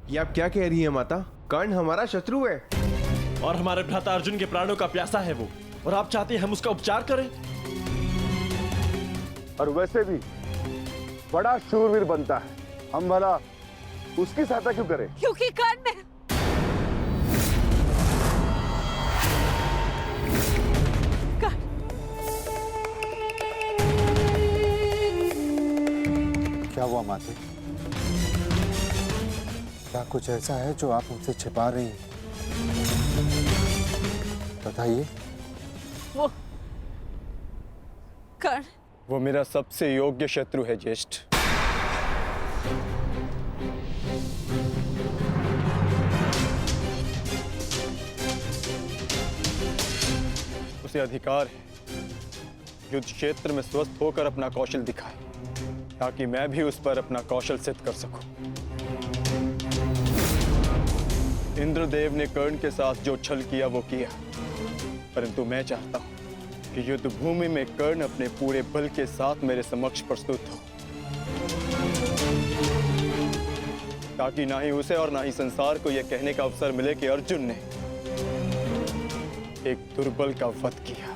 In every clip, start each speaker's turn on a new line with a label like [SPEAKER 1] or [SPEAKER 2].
[SPEAKER 1] ये आप क्या कह रही हैं माता? कर्ण हमारा शत्रु है
[SPEAKER 2] और हमारे भ्राता अर्जुन के प्राणों का प्यासा है वो, और आप चाहते हैं हम उसका उपचार करें?
[SPEAKER 3] और वैसे भी बड़ा शूरवीर बनता है, हम भला उसकी सहायता क्यों करें?
[SPEAKER 4] क्योंकि कर्ण
[SPEAKER 5] क्या हुआ माते? क्या कुछ ऐसा है जो आप मुझसे छिपा रही हैं? बताइए।
[SPEAKER 4] वो कर्ण,
[SPEAKER 6] वो मेरा सबसे योग्य शत्रु है ज्येष्ठ। उसे अधिकार है युद्ध क्षेत्र में स्वस्थ होकर अपना कौशल दिखाए, ताकि मैं भी उस पर अपना कौशल सिद्ध कर सकूं। इंद्रदेव ने कर्ण के साथ जो छल किया वो किया, परंतु मैं चाहता हूं कि युद्ध भूमि में कर्ण अपने पूरे बल के साथ मेरे समक्ष प्रस्तुत हो, ताकि ना ही उसे और ना ही संसार को यह कहने का अवसर मिले कि अर्जुन ने एक दुर्बल का वध किया।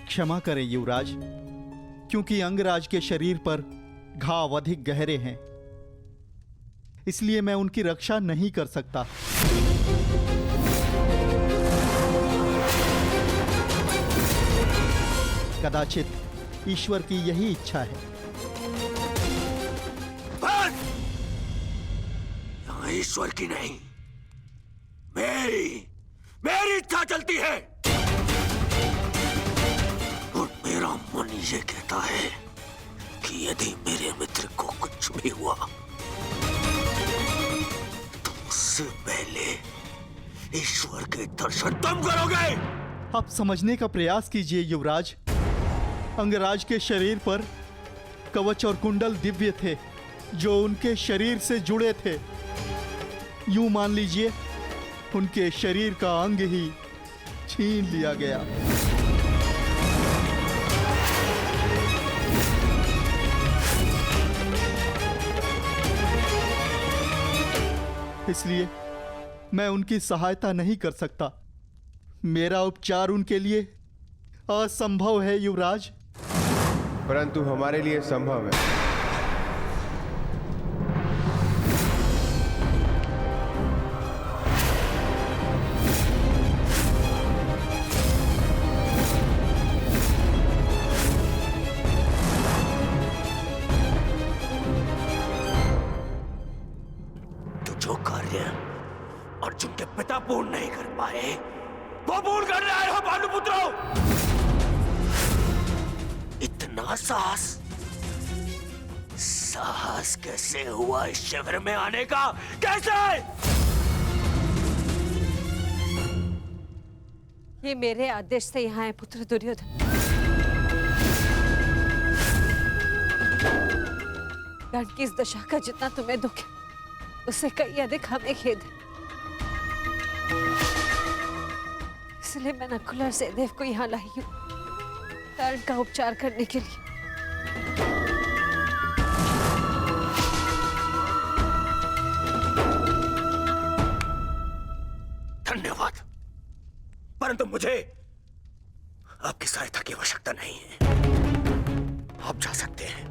[SPEAKER 7] क्षमा करें युवराज, क्योंकि अंगराज के शरीर पर घाव अधिक गहरे हैं, इसलिए मैं उनकी रक्षा नहीं कर सकता। कदाचित ईश्वर की यही इच्छा है।
[SPEAKER 8] यहाँ ईश्वर की नहीं, मेरी इच्छा चलती है। मेरा मन ये कहता है कि यदि मेरे मित्र को कुछ भी हुआ तो उससे पहले ईश्वर के दर्शन तुम करोगे।
[SPEAKER 7] आप समझने का प्रयास कीजिए युवराज। अंगराज के शरीर पर कवच और कुंडल दिव्य थे जो उनके शरीर से जुड़े थे। यूं मान लीजिए उनके शरीर का अंग ही छीन लिया गया। इसलिए मैं उनकी सहायता नहीं कर सकता। मेरा उपचार उनके लिए असंभव है युवराज।
[SPEAKER 1] परंतु हमारे लिए संभव है।
[SPEAKER 8] अर्जुन के पिता पूर्ण नहीं कर पाए, वो पूर्ण कर रहे हो भानुपुत्रों। इतना साहस कैसे हुआ इस शिविर में आने का? कैसे?
[SPEAKER 4] ये मेरे आदेश से यहाँ है पुत्र दुर्योधन। कर्ण की इस दशा का जितना तुम्हें दुख है उससे कई अधिक हमें खेद है। इसलिए मैं नकुल और सहदेव को यहाँ लाई हूँ कर्ण का उपचार करने के लिए।
[SPEAKER 8] धन्यवाद, परंतु मुझे आपकी सहायता की आवश्यकता नहीं है। आप जा सकते हैं।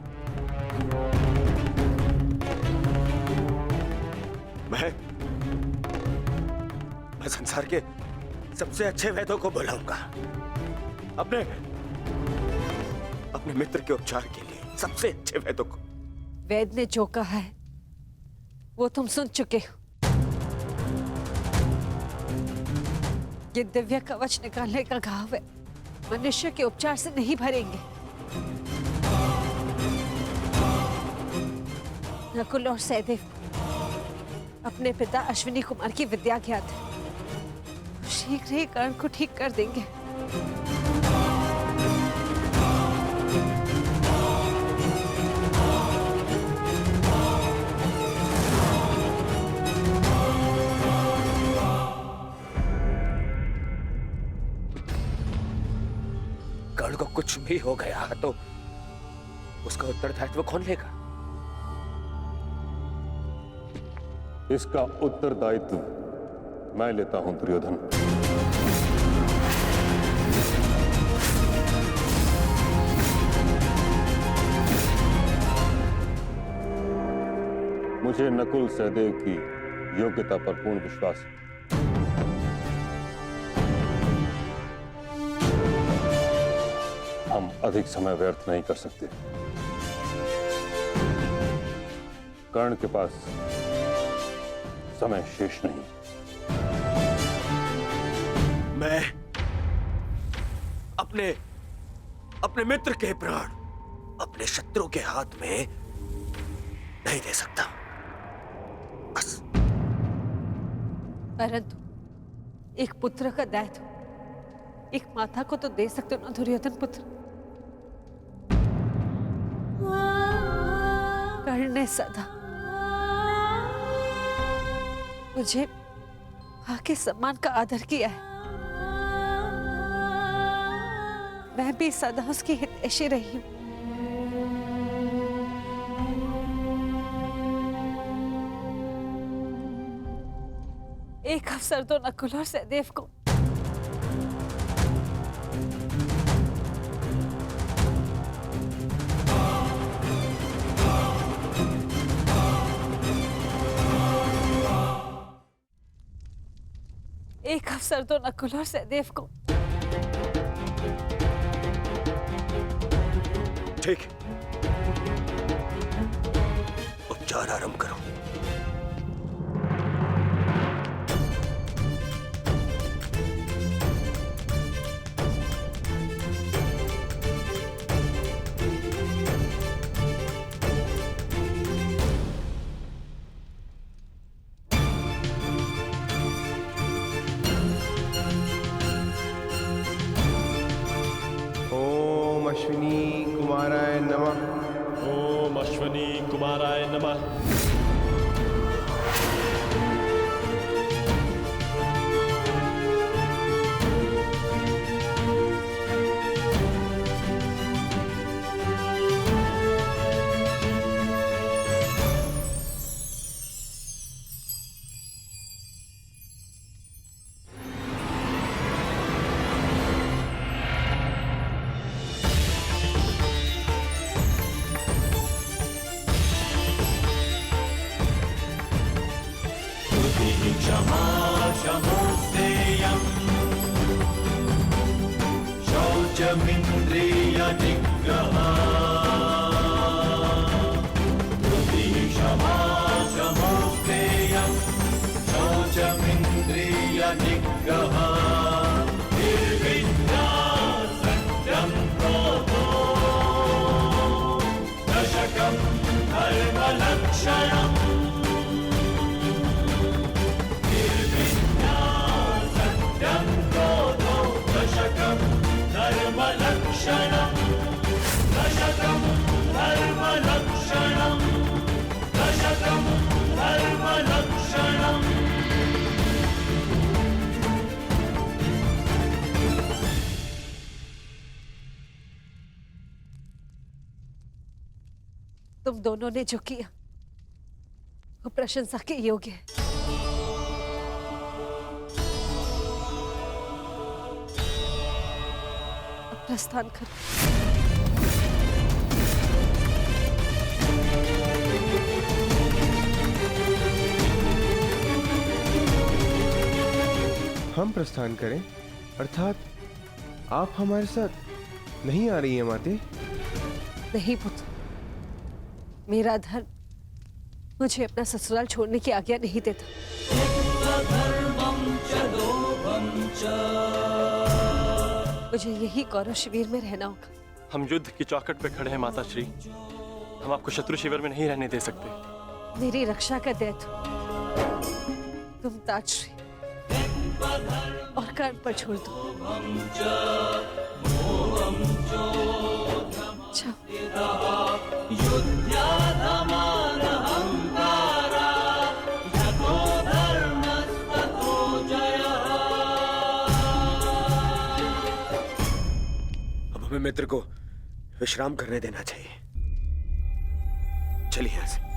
[SPEAKER 8] मैं संसार के सबसे अच्छे वैद्यों को बुलाऊंगा अपने मित्र के उपचार के लिए, सबसे अच्छे वैद्यों को।
[SPEAKER 4] वैद्य ने जो कहा है वो तुम सुन चुके हो। ये दिव्य कवच निकालने का घाव है, मनुष्य के उपचार से नहीं भरेंगे। नकुल और सहदेव अपने पिता अश्विनी कुमार की विद्या ज्ञात है। शीघ्र ही कर्ण को ठीक कर देंगे।
[SPEAKER 8] कर्ण को कुछ भी हो गया तो उसका उत्तरदायित्व कौन लेगा?
[SPEAKER 9] इसका उत्तरदायित्व मैं लेता हूं दुर्योधन। मुझे नकुल सहदेव की योग्यता पर पूर्ण विश्वास है। हम अधिक समय व्यर्थ नहीं कर सकते। कर्ण के पास समय शेष नहीं।
[SPEAKER 8] मैं अपने मित्र के प्राण अपने शत्रु के हाथ में नहीं दे सकता। बस।
[SPEAKER 4] परंतु एक पुत्र का दायित्व एक माता को तो दे सकते हो ना दुर्योधन पुत्र। कर्ण ने सदा मुझे मां के सम्मान का आदर किया है। मैं भी सदा उसकी हितैषी रही हूं। एक अवसर तो नकुल और सहदेव को नकुल और सहदेव को
[SPEAKER 8] ठीक, उपचार आरंभ करो।
[SPEAKER 1] अश्विनी कुमाराय नमः।
[SPEAKER 2] ओम अश्विनी कुमाराय नमः।
[SPEAKER 4] तुम दोनों ने जो किया वो प्रशंसा के योग्य है। अब प्रस्थान करो।
[SPEAKER 1] हम प्रस्थान करें अर्थात आप हमारे साथ नहीं आ रही हैं माते?
[SPEAKER 4] नहीं पुत्र, मेरा धर्म मुझे अपना ससुराल छोड़ने की आज्ञा नहीं देता। मुझे यही कौरव शिविर में रहना होगा।
[SPEAKER 2] हम युद्ध की चौखट पे खड़े हैं माता श्री। हम आपको शत्रु शिविर में नहीं रहने दे सकते।
[SPEAKER 4] मेरी रक्षा का दायित्व तुम ताजश्री और कर्ण पर छोड़ दो। अच्छा।
[SPEAKER 8] अब हमें मित्र को विश्राम करने देना चाहिए। चलिए यहाँ से।